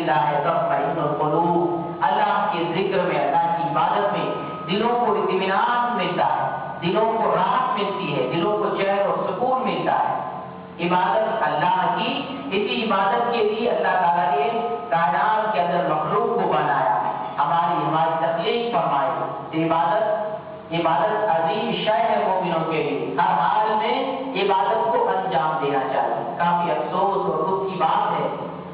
बिज़िक्रिल्लाह तत्मइन्नुल क़ुलूब। अल्लाह के जिक्र में, अल्लाह की इबादत में दिलों को इत्मीनान मिलता है, दिलों को राहत मिलती है, दिलों को चैन और सुकून मिलता है। इबादत अल्लाह की, इसी इबादत के लिए अल्लाह ताला ने कायनात के अंदर मखलूक को बनाया, हमारी तख्लीक फरमाई। इबादत अजीम शय है मोमिनों के लिए, हर हाल में इबादत को अंजाम देना चाहिए। काफी अफसोस और दुख की बात है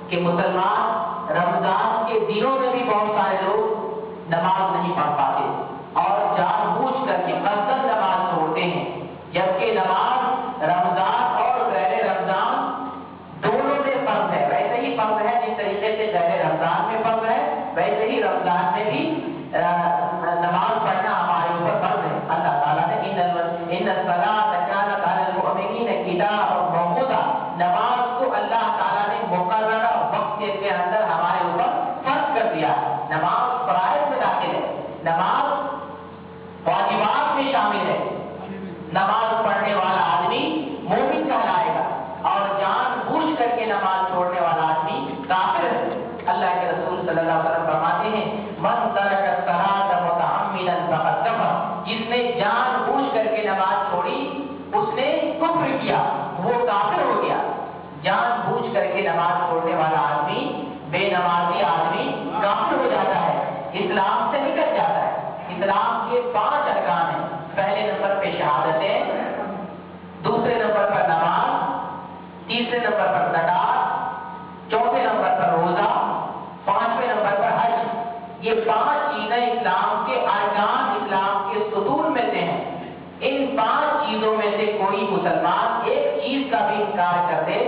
कि मुसलमान रमजान के दिनों में भी बहुत सारे लोग नमाज नहीं पढ़ पाते और जानबूझ करके कसरत नमाज छोड़ते हैं, जबकि नमाज रमजान और गैर रमजान दोनों में फर्ज है। वैसे ही फर्ज है जिस तरीके से गैर रमजान में फर्ज है, वैसे ही रमजान में भी नमाज पढ़ना हमारे ऊपर फर्ज है। अल्लाह ताला ने इन्नस्सलाता कानत अलल मुअमिनीना किताबन मौक़ूता, नमाज को अल्लाह ताला ने मुक़र्ररा वक्त के अंदर हमारे ऊपर फर्ज कर दिया। नमाज फराइज़ में दाखिल है, नमाज वाजिबात में शामिल है। नमाज पढ़ने वाला आदमी मोमिन कहलाएगा और जानबूझ करके नमाज छोड़ने वाला आदमी काफिर है। अल्लाह के रसूल सल्लल्लाहु अलैहि वसल्लम फरमाते हैं, मन तरक सलात मुतअम्मिदन फक़द कफ़र, जिसने जानबूझ करके नमाज छोड़ी उसने कुफ्र किया, वो काफिर हो गया। जानबूझ करके नमाज छोड़ने वाला आदमी, बेनमाजी आदमी काफिर हो जाता है, इस्लाम से निकल जाता है। इस्लाम के 5 अरकान हैं। पहले नंबर पे शहादतें, दूसरे नंबर पर नमाज, तीसरे नंबर पर ज़कात, चौथे नंबर पर रोजा, 5वें नंबर पर हज। ये 5 चीजें इस्लाम के अरकान, इस्लाम के सुतून में से हैं। इन 5 चीजों में से कोई मुसलमान एक चीज का भी इनकार कर दे,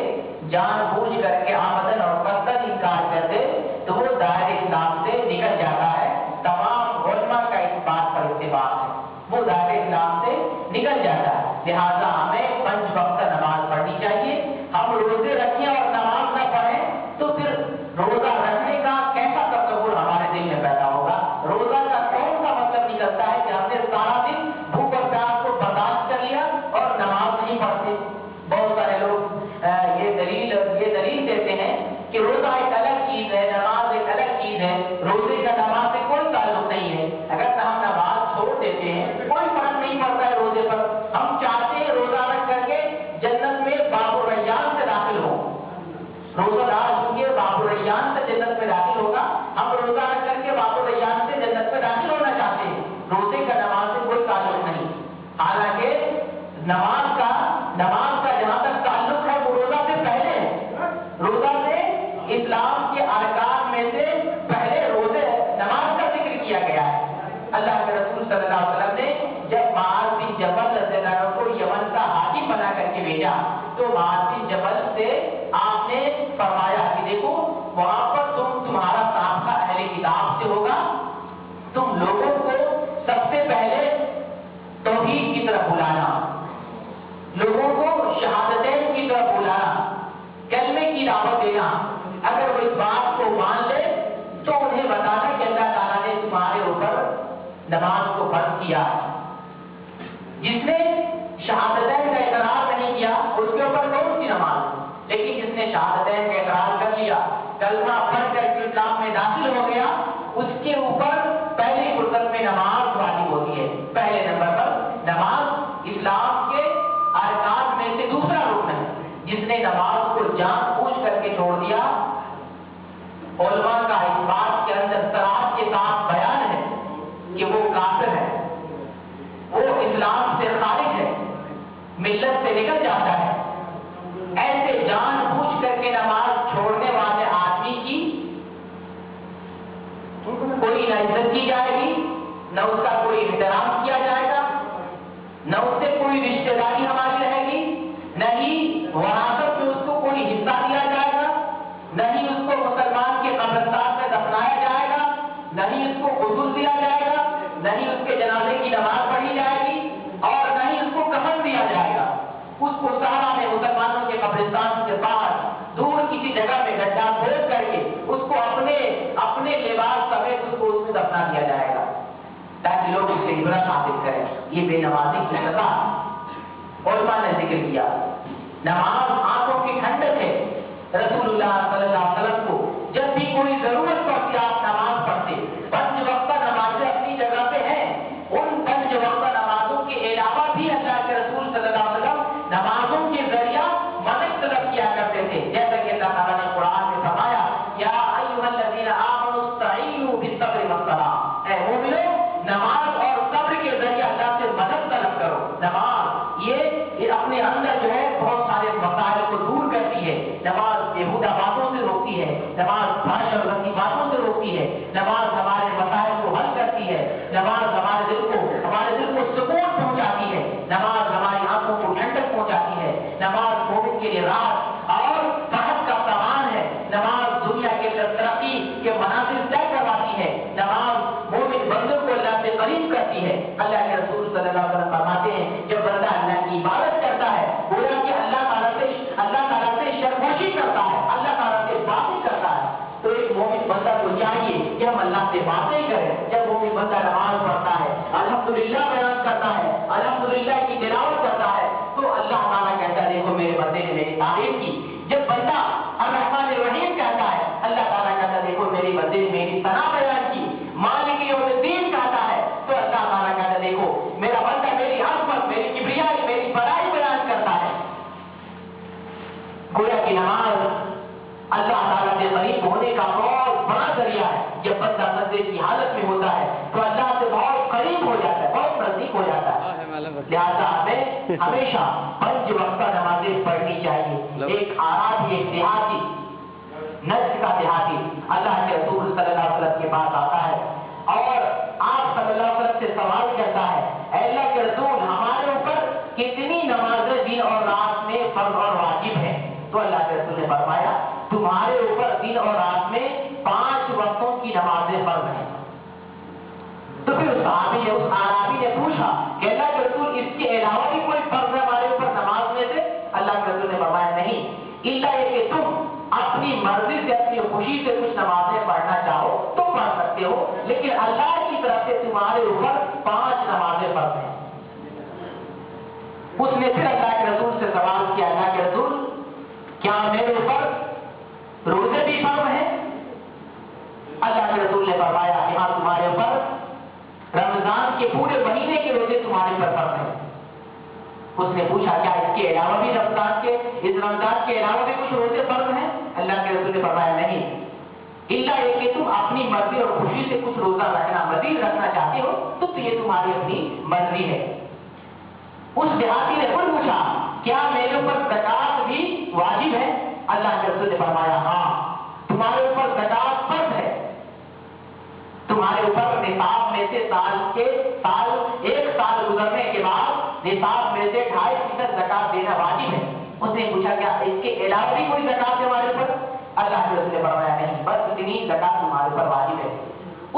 जानबूझ करके आमदन और कसरत इनकार कर दे, तो वो दायरे इस्लाम से निकल जाता है। तमाम उलमा का इस बात पर इत्तिफाक है, वो दायरे इस्लाम से निकल जाता है। लिहाजा हमें 5 वक्त नमाज पढ़नी चाहिए। हम रोजे रखें और नमाज न पढ़ें तो फिर रोजा रखने का कैसा तसव्वुर हमारे दिल में पैदा होगा? रोजा का कौन सा मतलब निकलता है कि हमने सारा दिन भूख और प्यास को बर्दाश्त कर लिया और नमाज नहीं पढ़ते? बहुत सारे लोग ये दलील देते हैं कि रोजा एक अलग चीज है, नमाज एक अलग चीज है, रोजे का नमाज से कोई ताल्लुक नहीं है। अगर हम नमाज छोड़ देते हैं कोई फर्क नहीं पड़ता है रोजे पर। हम चाहते हैं रोजा रख करके जन्नत में बाबुर रैयान से दाखिल हो, रोजादार चूंकि बाबुर रैयान से जन्नत में दाखिल होगा, हम रोजा रख करके बाबुर रैयान से जन्नत में दाखिल होना चाहते हैं। रोजे का नमाज से कोई ताल्लुक नहीं। हालांकि नमाज का जहां तक ताल्लुक है वो रोजा से पहले है। रोजा से इस्लाम के अरकान में से पहले रोजे नमाज का जिक्र किया गया है। अल्लाह के रसूल सल्लल्लाहु अलैहि वसल्लम ने जब मुआज़ बिन जबल रज़ियल्लाहु अन्हु को यमन का हाकिम बना करके भेजा, तो मुआज़ बिन जबल से आपने फरमाया कि देखो वहां पर तुम्हारा सामना अहले किताब से होगा, तुम लोगों को सबसे पहले तौहीद की तरफ बुलाना, लोगों को शहादतैन की तरफ बुलाना, कलमे की दावत देना। अगर वो इस बात को मान ले तो उन्हें बताना कि अल्लाह ताला ने तुम्हारे ऊपर नमाज को फर्ज किया। जिसने शहादतैन का इकरार नहीं किया उसके ऊपर कौन सी नमाज? लेकिन जिसने शहादतैन का इकरार कर लिया, कलमा पढ़ कर इस्लाम में दाखिल हो गया, उसके ऊपर पहली फुर्सत में नमाज वाजिब होती है। पहले नंबर पर नमाज इस्लाम के अरकान में से दूसरा रुकन है। जिसने नमाज को जानबूझ करके छोड़ दिया, उलमा का इस बात के अंदर सराहत के साथ बयान है कि वो काफिर है, वो इस्लाम से खारिज है, मिल्लत से निकल जाता है। ऐसे जानबूझ करके नमाज छोड़ने वाले आदमी की कोई न इज्जत की जाएगी, न उसका कोई एहतराम किया जाएगा, न उससे कोई रिश्तेदारी हमारी रहेगी, न ही वरासत में उसको कोई हिस्सा दिया जाएगा, न ही उसको मुसलमान के कब्रिस्तान में दफनाया जाएगा, न ही उसको गुस्ल दिया जाएगा, न ही उसके जनाजे की नमाज पढ़ी जाएगी और न ही उसको कफन दिया जाएगा। उसको सहारा में मुसलमानों के कब्रिस्तान के पास दूर किसी जगह में गड्ढा खोद करके उसको अपने लिबास समेत उसको उसमें दफना दिया जाएगा ताकि लोग उससे इबरत हासिल करें। ये बेनमाजी की सजा उलमा ने जिक्र किया। नमाज आंखों की ठंडक है। रसूलुल्लाह सल्लल्लाहु अलैहि वसल्लम को जब भी कोई फहश और गंदी बातों से रोकती है, नमाज हमारे मसाइल को हल करती है, नमाज हमारे दिल को सुकून पहुंचाती है, नमाज हमारी आंखों को ठंडक पहुंचाती है, नमाज मोमिन के लिए राहत और राहत का सामान है, नमाज दुनिया के तरक्की के मनाजिल तय करवाती है, नमाज मोमिन बंदों को अल्लाह से करीब करती है। अल्लाह के रसूल सल्लल्लाहु अलैहि वसल्लम फरमाते हैं, जब बंदा अल्लाह की इबादत करता है, गोया कि अल्लाह ताला से शर्मोशी करता है, अल्लाह ताला से बातें करता है। तो एक मोमिन बंदा को चाहिए कि हम अल्लाह से बातें करें। जब मोमिन बंदा नमाज पढ़ता है, अल्हम्दुलिल्लाह बयान करता है, अल्हम्दुलिल्लाह की तिलावत करता है, तो अल्लाह ताला कहता है देखो मेरे बंदे ने मेरी तारीफ की। जब बंदा अर्रहमान अर्रहीम कहता है, अल्लाह ताला कहता है देखो मेरे बंदे ने मेरी सना बयान की। मालिक यौमिद्दीन कहता है तो अल्लाह ताला कहता है देखो मेरा बंदा मेरी अज़मत, मेरी किबरियाई, मेरी बड़ाई बयान करता है। गोया की नमाज अल्लाह ताला से करीब होने का बहुत बड़ा जरिया है। जब बंदा सजदे की हालत में होता है तो अल्लाह से बहुत करीब हो जाता है, बहुत नजदीक हो जाता है। लिहाजा हमें हमेशा 5 वक्त नमाजें पढ़नी चाहिए। एक आराधी, एक देहाती, नज्द का देहाती अल्लाह के रसूल सल्लल्लाहु अलैहि वसल्लम के पास आता है और आप सल्लल्लाहु अलैहि वसल्लम से सवाल करता है, अल्लाह के रसूल हमारे ऊपर कितनी नमाजें दिन और रात में फर्ज और वाजिब है? तो अल्लाह के रसूल ने फरमाया तुम्हारे ऊपर दिन और रात में 5 वक्तों की नमाजें फर्ज हैं। तो फिर उस आराबी ने पूछा कि अल्लाह के रसूल इसके अलावा भी कोई फर्ज है हमारे ऊपर नमाज में से? अल्लाह के रसूल ने फरमाया नहीं, इल्ला ये कि तुम अपनी मर्जी से, अपनी खुशी से कुछ नमाजें पढ़ना चाहो तो पढ़ सकते हो, लेकिन अल्लाह की तरफ से तुम्हारे ऊपर 5 नमाजें फर्ज हैं। उसने फिर अल्लाह के रसूल से सवाल किया, अल्लाह के रसूल क्या मेरे ऊपर रोजे भी फर्ज हैं? अल्लाह के रसूल ने फरमाया कि हाँ तुम्हारे ऊपर रमजान के पूरे महीने के रोजे तुम्हारे ऊपर फर्ज हैं। उसने पूछा क्या इसके अलावा भी इस रमजान के अलावा भी कुछ रोजे फर्ज हैं? अल्लाह के रसूल ने फरमाया नहीं, इल्ला ये कि तुम अपनी मर्जी और खुशी से कुछ रोजा रखना, मजीद रखना चाहते हो तो ये तुम्हारी अपनी मर्जी है। उस देहाती ने फिर पूछा क्या मेरे ऊपर ज़कात भी वाजिब है? अल्लाह के रसूल ने फरमाया हाँ तुम्हारे ऊपर ज़कात फर्ज है। तुम्हारे ऊपर निसाब में से एक साल गुजरने के बाद निसाब में से 2.5% ज़कात देना वाजिब है। उसने पूछा क्या इसके अलावा भी कोई ज़कात है हमारे ऊपर? अल्लाह के रसूल ने फरमाया नहीं, बस इतनी ज़कात तुम्हारे ऊपर वाजिब है।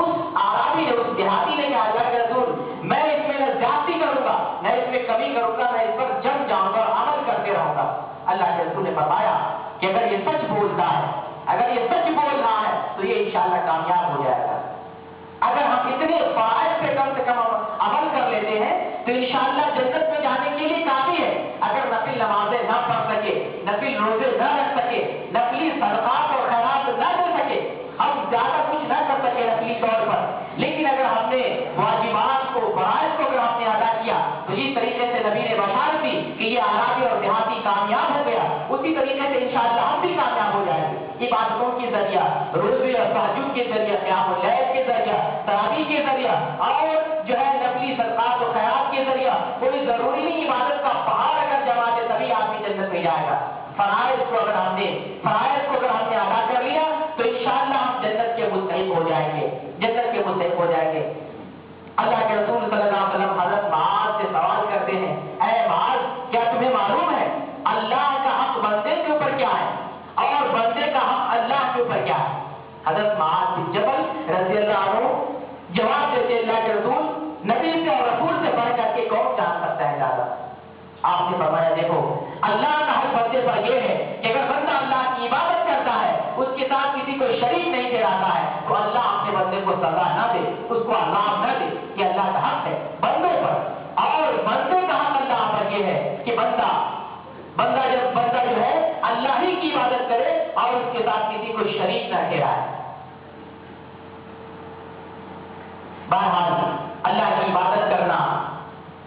उस आराबी ने, उस देहाती ने कहा अल्लाह के रसूल मैं इसमें न ज्यादती करूंगा, मैं इसमें कमी करूंगा, मैं इस पर जम जाऊंगा और अमल करते रहूंगा। अल्लाह के रसूल ने फरमाया कि अगर ये सच बोलता है, अगर ये सच बोल रहा है तो ये इंशाअल्लाह कामयाब हो जाएगा। अगर हम इतने फराइज़ पे कम से कम अमल कर लेते हैं तो इंशाअल्लाह जन्नत में जाने के लिए काफी है। अगर नफिल नमाजें न पढ़ सके, नफिल रोजे न रख सके, नफली सदकात और खैरात न दे सके, हम ज्यादा कुछ न कर सके नफली तौर पर, लेकिन अगर हमने वाजिबात को, फराइज़ को अगर हमने अदा किया तो जिस तरीके से नबी ने बशारत दी कि ये आराबी और देहाती कामयाब हो गया, उसी तरीके से इंशाअल्लाह हम भी कामयाब हो जाएंगे। इबादतों के जरिया, रोज़े और तहज्जुद के जरिया, क़यामुल लैल के जरिया, तरावी के जरिया और जो है नफली सदकात और खैरात के जरिया, कोई जरूरी नहीं इबादत का पहाड़ अगर जमा दे तभी आदमी जन्नत में जाएगा। फराइज़ को अगर हमने अदा कर लिया तो इंशाअल्लाह हम जन्नत के मुस्तहिक हो जाएंगे, जन्नत के मुस्तहिक हो जाएंगे। अल्लाह के रसूल सल्लल्लाहु अलैहि वसल्लम हज़रत मुआज़ से सवाल करते हैं, ऐ मुआज़ क्या तुम्हें मालूम है अल्लाह का हक बंदे के ऊपर क्या है और बंदे का हक अल्लाह के ऊपर क्या है? हज़रत मुआज़ बिन जबल रज़ियल्लाहु अन्हु जवाब देते अल्लाह के रसूल नबी से और रसूल से बढ़ करके कौन जान सकता है ज्यादा? आपने फरमाया देखो अल्लाह का हक बंदे पर यह है कि अगर बंदा अल्लाह की इबादत करता है, उसके साथ किसी को शरीक नहीं ठहराता है तो अल्लाह अपने बंदे को सजा न दे, उसको अज़ाब न दे। ये अल्लाह का हक है बंदों पर, और बंदे का हक अल्लाह पर यह है कि बंदा जो है अल्लाह ही की इबादत करे और उसके साथ किसी को शरीक न ठहराए। बहरहाल अल्लाह की इबादत करना,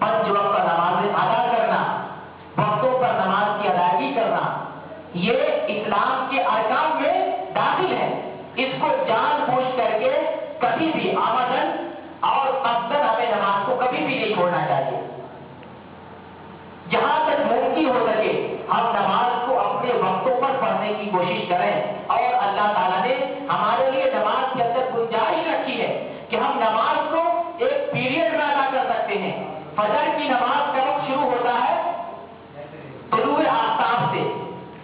5 वक्त नमाज़ें अदा करना, वक्तों पर नमाज की अदायगी करना, ये इस्लाम के अरकान में दाखिल है। इसको जानबूझ करके कभी भी आमदन और कब्ज़न हमें नमाज को कभी भी नहीं छोड़ना चाहिए। जहां तक मुमकिन हो सके हम नमाज को अपने वक्तों पर पढ़ने की कोशिश करें और अल्लाह ताला ने हमारे फजर की नमाज का वक्त शुरू होता है तुलूए आफ्ताब से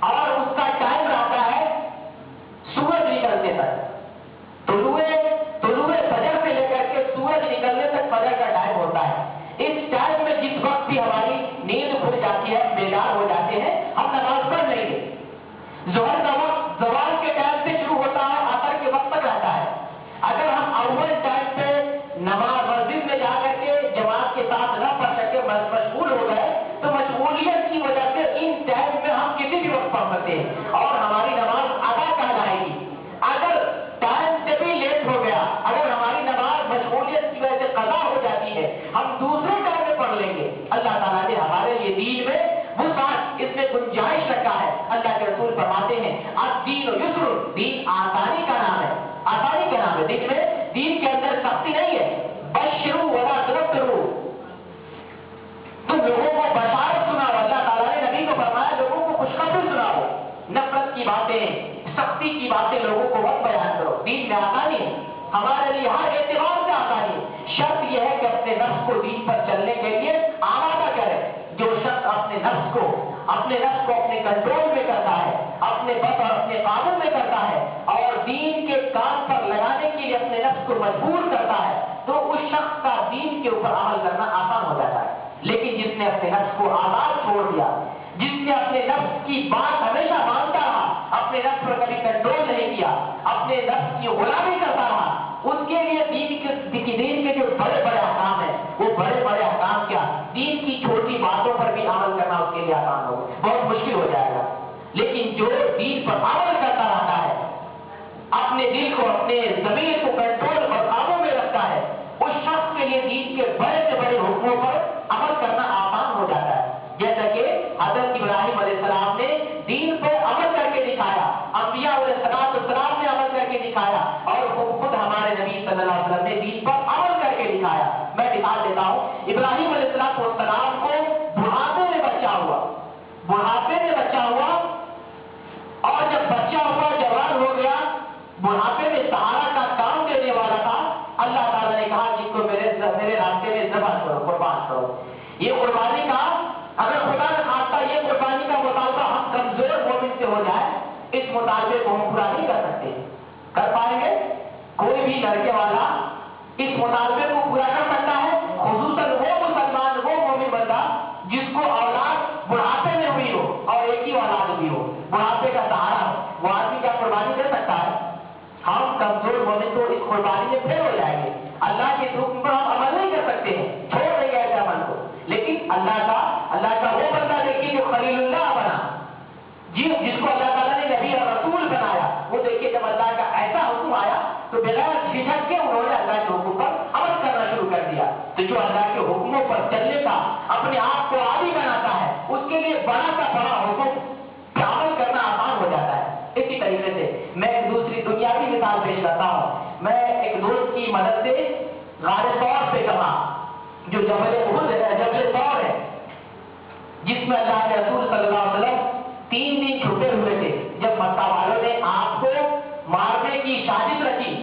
और उसका टाइम रहता है सूरज निकलने तक। तुलूए फजर से लेकर के सूरज निकलने तक फजर का टाइम होता है। इस टाइम में जिस वक्त भी हमारी नींद खुल जाती है, बेदार हो जाते हैं, हम नमाज पढ़ लेंगे। ज़ोहर का वक्त ज़वाल के टाइम से शुरू होता है, असर के वक्त तक रहता है। अगर हम अव्वल टाइम पे नमाज मस्जिद में जाकर के जमात के साथ न पढ़ सके, मशगूल हो गए, तो मशगूलियत की वजह से इन टाइम में हम किसी भी वक्त पढ़ सकते हैं और हमारी नमाज अदा कहलाएगी। अगर टाइम से भी लेट हो गया, अगर हमारी नमाज मशगूलियत की वजह से कज़ा हो जाती है, हम दूसरे टाइम में पढ़ लेंगे। अल्लाह ताला ने हमारे लिए दीन में वुसाअत, इसमें गुंजाइश रखा है। अल्लाह के रसूल फरमाते हैं अद-दीन युस्र, दीन आसानी का नाम है, आसानी का नाम है। दीन के अंदर सख्ती नहीं है। बशरू वला तुनफ़िरू, तुम लोगों को बशारत सुनाओ। अल्लाह ताला ने नबी को फरमाया लोगों को खुशखबरी सुनाओ। नफरत की बातें, सख्ती की बातें लोगों को मत बयान करो। दीन में आसानी है, हमारे लिए हर एतबार से आसानी है। शर्त यह है कि अपने नफ्स को दीन पर चलने के लिए आमादा करे। जो शख्स अपने नफ्स को अपने कंट्रोल में करता है, अपने बस और अपने काबू में करता है और दीन के काम पर लगाने के लिए अपने नफ्स को मजबूर करता है, तो उस शख्स का दीन के ऊपर अमल करना आसान हो जाता है। लेकिन जिसने अपने नफ्स को आजाद छोड़ दिया, जिसने अपने नफ्स की बात हमेशा मानता रहा, अपने नफ्स पर कभी कंट्रोल नहीं किया, अपने नफ्स की गुलामी करता रहा, उसके लिए दीन के जो बड़े बड़े अहकाम है, वो बड़े बड़े अहकाम क्या, दीन की छोटी बातों पर भी अमल करना उसके लिए आसान होगा, बहुत मुश्किल हो जाएगा। लेकिन जो दीन पर अमल करता रहता है, अपने दिल को, अपने ज़मीर को कंट्रोल और काबू में रखता है, उस शख्स के लिए दीन के बड़े से बड़े हुक्मों पर अमल करना आसान हो जाता है। जैसा कि हज़रत इब्राहिम अलैहिस्सलाम ने दीन पर अमल करके दिखाया, अंबिया अलैहिस्सलाम ने अमल करके दिखाया और खुद हमारे नबी सल्लल्लाहु अलैहि वसल्लम ने दीन पर अमल करके दिखाया। मैं दिखा देता हूँ। इब्राहिम अलैहिस्सलाम को बुढ़ापे में बच्चा हुआ और जब बच्चा हुआ, जवान हो गया, बुढ़ापे में सहारा का काम देने वाला था, अल्लाह ताला ने कहा जिसको मेरे रास्ते में ज़िबह करो, कुर्बान करो। ये कुर्बानी का, अगर खुदा न खास्ता ये कुर्बानी का मुतालबा हम कमजोर मोमिन से हो जाए, इस मुतालबे को हम पूरा नहीं कर सकते। कर पाएंगे? कोई भी लड़के वाला इस मुतालबे को पूरा कर सकता है? खुसूसन वो मुसलमान, वो मोमिन बंदा जिसको औलाद बुढ़ापे में हुई हो और एक ही औलाद हुई हो, बुढ़ापे का सहारा हो, वो आदमी क्या कुर्बानी दे सकता है? हम कमजोर मोमिन तो इस कुर्बानी में फेल हो जाएंगे। अल्लाह के हुक्म पर हम अमल नहीं कर सकते हैं, छोड़ देंगे ऐसे अमल को। लेकिन अल्लाह का वो बंदा देखिए जो खलीलुल्लाह बना, जिसको अल्लाह ताला ने नबी और रसूल बनाया, वो देखिए जब अल्लाह का ऐसा हुक्म आया तो बगैर झिझक के उन्होंने अल्लाह के हुक्म पर अमल करना शुरू कर दिया। तो जो अल्लाह के हुक्मों पर चलने का अपने आप को आदी बनाता है, उसके लिए बड़ा सा बड़ा हुक्म पे अमल करना आसान हो जाता है। इसी तरीके से मैं एक दूसरी दुनियावी मिसाल पेश करता हूँ। मैं एक दोस्त की मदद से गारे तौर पे कहा, जो जबल तौर है, जिसमें अल्लाह के रसूल सल्लल्लाहु अलैहि वसल्लम 3 दिन छुपे हुए थे। जब मक्का वालों ने आपको मारने की साजिश रची,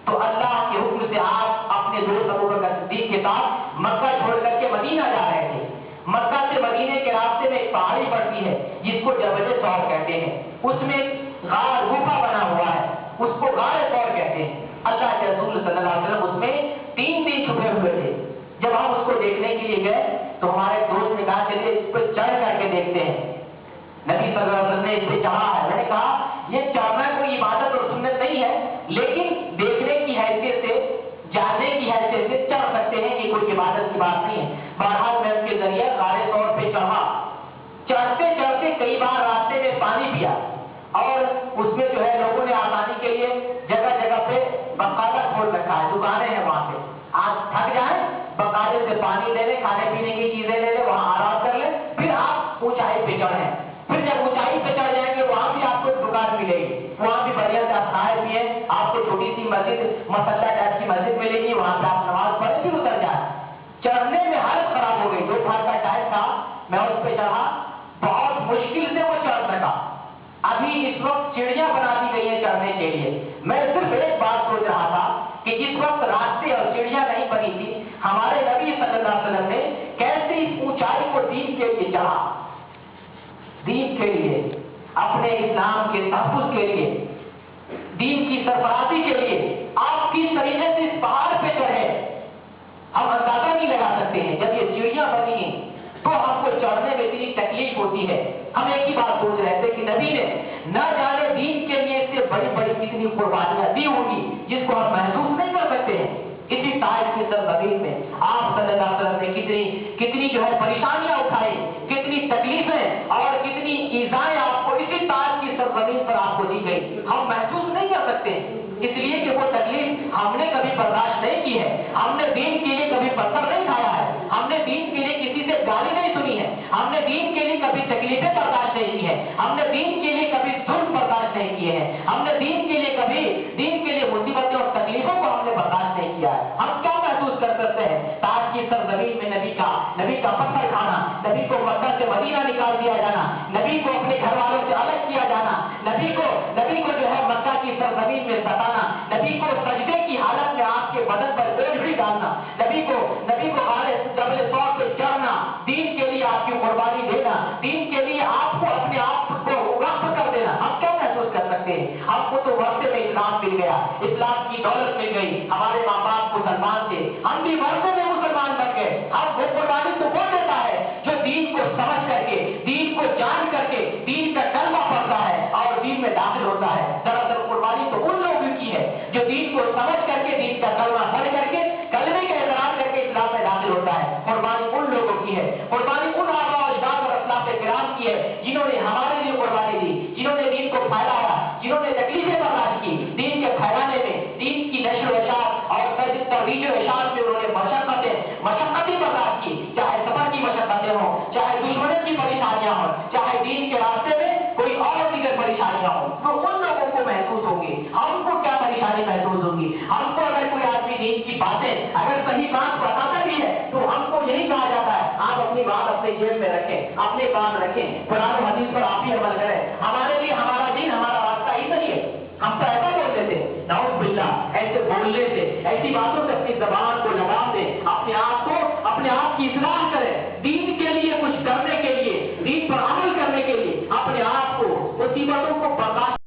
तो अल्लाह के हुक्म से आप अपने दोस्त अबू बकर सिद्दीक के साथ मक्का छोड़ करके मदीना जा रहे थे। मक्का से मदीने के रास्ते में एक पहाड़ी पड़ती है जिसको जबल तौर कहते हैं। उसमें गार गुफा बना हुआ है, उसको गारे तौर कहते हैं। अल्लाह के रसूल सल्लल्लाहु अलैहि वसल्लम उसमें 3 दिन छुपे हुए थे। जब हम उसको देखने के लिए गए तो हमारे दोस्त ने कहा चलिए इस पर चढ़ करके देखते हैं। नबी सल्लल्लाहु अलैहि वसल्लम ने इस पे चढ़ा है। मैंने कहा ये चढ़ना कोई इबादत और सुन्नत नहीं है, लेकिन देखने की हैसियत से, जानने की हैसियत से चढ़ सकते हैं, ये कोई इबादत की बात नहीं है। बहरहाल मैं उसके जरिए गारे तौर पे चढ़ा। चढ़ते चढ़ते कई बार रास्ते में पानी पिया और उसमें जो है लोगों ने आसानी के लिए जगह जगह पे बकाला खोल रखा है, दुकानें हैं वहां पे। आज थक जाए बकाले से पानी ले ले, खाने पीने की चीजें ले ले, वहां आराम कर ले, फिर आप ऊंचाई पे चढ़े। फिर जब ऊंचाई पे चढ़ जाएंगे वहां भी आपको दुकान मिलेगी, वहां भी बढ़िया से आप खाए पिए, आपको छोटी सी मस्जिद, मसल्ला टाइप की मस्जिद मिलेगी, वहां पे आप नमाज पढ़े फिर उतर जाए। चढ़ने में हालत खराब हो गई। 2 घंटे का टाइम था, मैं उस पर चढ़ा, बहुत मुश्किल से वो चढ़ सका। अभी इस वक्त चिड़िया बना दी गई है चढ़ने के लिए। मैं सिर्फ एक बात सोच रहा था कि जिस वक्त रास्ते और चिड़िया नहीं बनी थी, हमारे नबी सल्लल्लाहु अलैहि वसल्लम ने कैसे इस ऊंचाई को दीन के लिए चढ़ा, दीन के लिए, अपने इस्लाम के तहफ़्फ़ुज़ के लिए, दीन की सरफराजी के लिए आप किस तरीके से इस पहाड़ पे चढ़े, हम अंदाजा नहीं लगा सकते हैं। जब ये सीढ़ियां बनी हैं तो हमको चढ़ने में इतनी तकलीफ होती है। हम एक ही बात सोच रहे थे कि नबी ने न जाने दीन के लिए इससे बड़ी बड़ी कितनी कुर्बानियां दी होंगी जिसको हम महसूस नहीं कर सकते हैं। इसी ताइफ की सरजमीन में आप सल्लल्लाहु अलैहि वसल्लम ने कितनी जो है परेशानियां उठाई, कितनी तकलीफें और कितनी ईज़ाएं आपको इसी ताइफ की सरजमीन पर आपको दी गई, हम महसूस नहीं कर सकते, इसलिए कि वो तकलीफ हमने कभी बर्दाश्त नहीं की है। हमने दीन के लिए कभी पत्थर नहीं खाया है, हमने दीन के लिए किसी से गाली नहीं सुनी है, हमने दीन के लिए कभी तकलीफें बर्दाश्त नहीं की है, हमने दीन के लिए कभी जुल्म बर्दाश्त नहीं किए हैं, हमने दीन के लिए कभी दीन के लिए मुसीबतें और तकलीफों को हमने बर्दाश्त नहीं किया है। हम क्या महसूस कर सकते हैं? ताज की सरजमीन में नबी का पत्थर खाना, नबी को मक्का से मदीना निकाल दिया जाना, नबी को अपने घर वालों से अलग किया जाना, नबी को जो है मक्का की सरजमीन में सताना, नबी को सजदे की हालत में आपके बदन पर बोझ भी डालना, नबी को जबल सौर पे चढ़ना, दीन के लिए आपकी कुर्बानी देना, दीन के लिए आपको अपने आप को वक्फ कर देना, हम क्या महसूस कर सकते हैं? हमको तो वर्षे में इस्लाम मिल गया, इस्लाम की दौलत मिल गई, हमारे माँ बाप मुसलमान थे, हम भी वर्षे में मुसलमान बन गए। अब वो कुर्बानी तो वो देता है जो दीन को समझ करके, दीन को जान करके, दीन का कलमा पढ़ता है और दीन में दाखिल होता है। दरअसल कुर्बानी तो उन लोगों की है जो दीन को समझ करके, दीन का कलमा पढ़ करके, कलमे का इकरार करके इस्लाम में दाखिल होता है। कुर्बानी उन लोगों की है, कुर्बानी उन आबा और अजदाद और असलाफ किराम की है जिन्होंने हमारे लिए कुर्बानी दी, जिन्होंने दीन को फैलाया, जिन्होंने तकलीफें बर्दाश्त की, दीन के फैलाने में, दीन की नश्र व इशाअत और तर्वीज व इशाअत में उन्होंने मशक्क़तें बर्दाश्त की, चाहे सफर की मशक्क़तें हों, चाहे दुश्मनों की परेशानियां हों, चाहे दीन के रास्ते में कोई और दीगर परेशानियां हों, तो उन लोगों को महसूस होंगी। हमको क्या परेशानी महसूस होगी? हमको अगर कोई आदमी दीन की बातें अगर सही बात बताता भी है तो हमको यही कहा जाता है आप अपनी बात अपने जेब में रखें, अपने काम रखें, कुरान हदीस पर आप ही अमल करें, हमारे लिए हमारा दीन हमारा रास्ता ही सही है। हम तो ऐसा बोलते थे, नाउज़ बिल्लाह, ऐसे बोलने से, ऐसी बातों से अपनी ज़बान को लगाम दें, अपने आप की इस्लाह